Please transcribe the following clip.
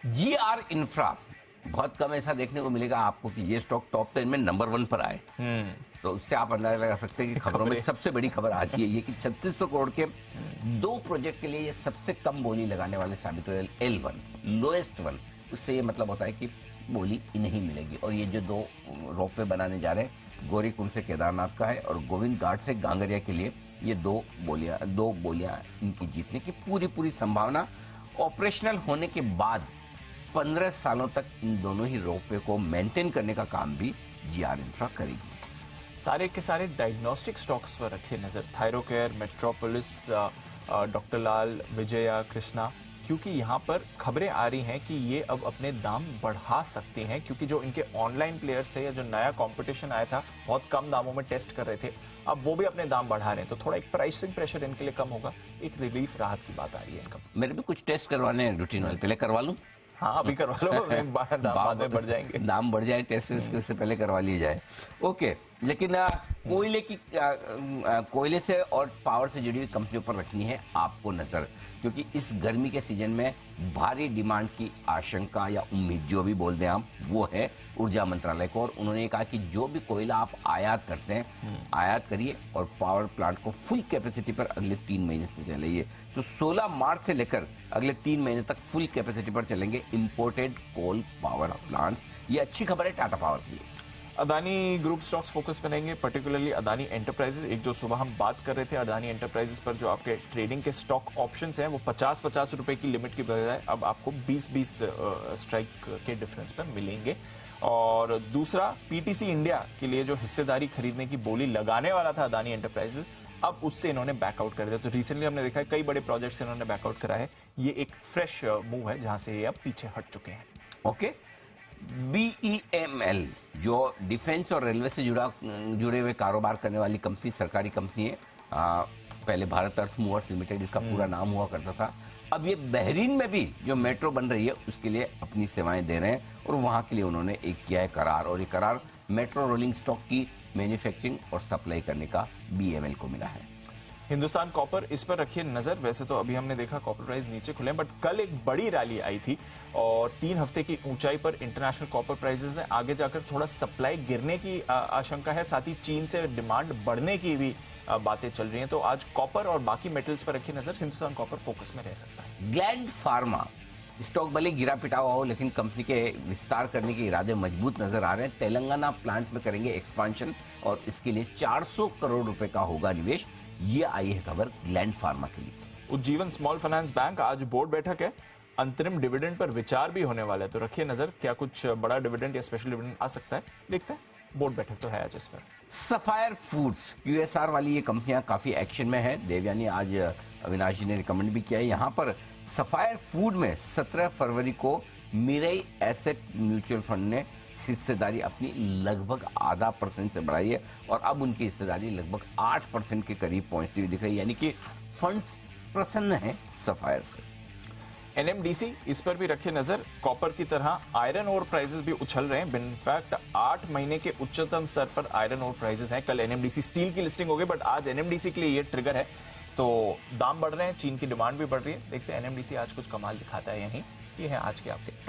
Ji are infra, बहुत कम ऐसा देखने को मिलेगा आपको कि ये स्टॉक टॉप 10 में नंबर 1 पर आए। तो उससे आप अंदाजा लगा सकते हैं कि खबरों में सबसे बड़ी खबर आज की है ये कि 3600 करोड़ के 2 प्रोजेक्ट के लिए ये सबसे कम बोली लगाने वाले साबित हुए। L1 लोएस्ट वन, उससे ये मतलब होता है कि बोली नहीं मिलेगी। और ये जो 2 रोपवे बनाने जा रहे हैं, गौरीकुंड से केदारनाथ का है और गोविंद घाट से गांगरिया के लिए, ये 2 बोलियां इनकी जीतने की पूरी संभावना। ऑपरेशनल होने के बाद 15 सालों तक इन दोनों ही रोपवे को मेंटेन करने का काम भी जीआर इंफ्रा करेगी। सारे के सारे डायग्नोस्टिक स्टॉक्स पर रखे नजर, थायरोकेयर, मेट्रोपोलिस, डॉक्टर लाल, विजया, कृष्णा, क्योंकि यहाँ पर खबरें आ रही हैं कि ये अब अपने दाम बढ़ा सकते हैं, क्योंकि जो इनके ऑनलाइन प्लेयर्स थे या जो नया कंपटीशन आया था बहुत कम दामों में टेस्ट कर रहे थे, अब वो भी अपने दाम बढ़ा रहे हैं, तो थोड़ा एक प्राइसिंग प्रेशर इनके लिए कम होगा, एक रिलीफ राहत की बात आ रही है इनका। मेरे भी कुछ टेस्ट करवाने हैं रूटीन वाले, पहले करवा लूं? हाँ अभी करवा लो, दाम बाद में बढ़ जाएंगे, दाम बढ़ जाए, टेस्ट उससे पहले करवा लिए जाए। ओके, लेकिन कोयले से और पावर से जुड़ी हुई कंपनियों पर रखनी है आपको नजर, क्योंकि इस गर्मी के सीजन में भारी डिमांड की आशंका या उम्मीद, जो भी बोल दें आप, वो है ऊर्जा मंत्रालय को। और उन्होंने कहा कि जो भी कोयला आप आयात करते हैं, आयात करिए और पावर प्लांट को फुल कैपेसिटी पर अगले 3 महीने से चलाइए। तो 16 मार्च से लेकर अगले 3 महीने तक फुल कैपेसिटी पर चलेंगे इंपोर्टेड कोल पावर प्लांट्स। ये अच्छी खबर है टाटा पावर के लिए। अदानी ग्रुप स्टॉक्स फोकस में रहेंगे, पर्टिकुलरली अदानी एंटरप्राइजेस। एक जो सुबह हम बात कर रहे थे अदानी एंटरप्राइजेस पर, जो आपके ट्रेडिंग के स्टॉक ऑप्शंस हैं वो 50-50 रुपए की लिमिट की बजाय अब आपको 20-20 स्ट्राइक के डिफरेंस पर मिलेंगे। और दूसरा, पीटीसी इंडिया के लिए जो हिस्सेदारी खरीदने की बोली लगाने वाला था अदानी एंटरप्राइजेस, अब उससे इन्होंने बैकआउट कर दिया। तो रिसेंटली हमने देखा है कई बड़े प्रोजेक्ट्स इन्होंने बैकआउट करा है, ये एक फ्रेश मूव है जहां से ये अब पीछे हट चुके हैं। ओके, BEML जो डिफेंस और रेलवे से जुड़े हुए कारोबार करने वाली कंपनी, सरकारी कंपनी है। पहले भारत अर्थ मूवर्स लिमिटेड इसका पूरा नाम हुआ करता था। अब ये बहरीन में भी जो मेट्रो बन रही है उसके लिए अपनी सेवाएं दे रहे हैं और वहां के लिए उन्होंने एक किया है करार, और ये करार मेट्रो रोलिंग स्टॉक की मैन्युफैक्चरिंग और सप्लाई करने का BEML को मिला है। हिंदुस्तान कॉपर, इस पर रखिए नजर। वैसे तो अभी हमने देखा कॉपर प्राइस नीचे खुले, बट कल एक बड़ी रैली आई थी और 3 हफ्ते की ऊंचाई पर इंटरनेशनल कॉपर प्राइसेस है। आगे जाकर थोड़ा सप्लाई गिरने की आशंका है, साथ ही चीन से डिमांड बढ़ने की भी बातें चल रही हैं। तो आज कॉपर और बाकी मेटल्स पर रखिए नजर, हिंदुस्तान कॉपर फोकस में रह सकता है। ग्लैंड फार्मा स्टॉक भले गिरा पिटा हुआ हो, लेकिन कंपनी के विस्तार करने के इरादे मजबूत नजर आ रहे हैं। तेलंगाना प्लांट में करेंगे एक्सपांशन और इसके लिए 400 करोड़ रुपए का होगा निवेश। ये आई है खबर ग्लैंड फार्मा के लिए। उज्जीवन स्मॉल फाइनेंस बैंक, आज बोर्ड बैठक है, अंतरिम डिविडेंड पर विचार भी होने वाला है, तो रखिए नजर, क्या कुछ बड़ा डिविडेंड या स्पेशल डिविडेंड आ सकता है, देखते हैं। बोर्ड बैठक तो है आज इस पर। सफायर फूड्स, QSR वाली ये कंपनियां काफी एक्शन में है। देवयानी, आज अविनाश जी ने रिकमेंड भी किया है। यहाँ पर सफायर फूड में 17 फरवरी को मिरई एसेट म्यूचुअल फंड ने हिस्सेदारी अपनी लगभग % से बढ़ाई है और अब उनकी हिस्सेदारी लगभग 8% के करीब पहुंचती हुई दिख रही है, यानी कि फंड्स प्रसन्न हैं सफायर से। NMDC, इस पर भी रखिए नजर। कॉपर की तरह आयरन ओर प्राइसेस भी उछल रहे हैं। इनफैक्ट 8 महीने के उच्चतम स्तर पर आयरन ओर प्राइसेस हैं। कल NMDC स्टील की लिस्टिंग हो गई, बट आज NMDC के लिए ये ट्रिगर है, तो दाम बढ़ रहे हैं, चीन की डिमांड भी बढ़ रही है। देखते हैं NMDC आज कुछ कमाल दिखाता है या नहीं। ये है आज के आपके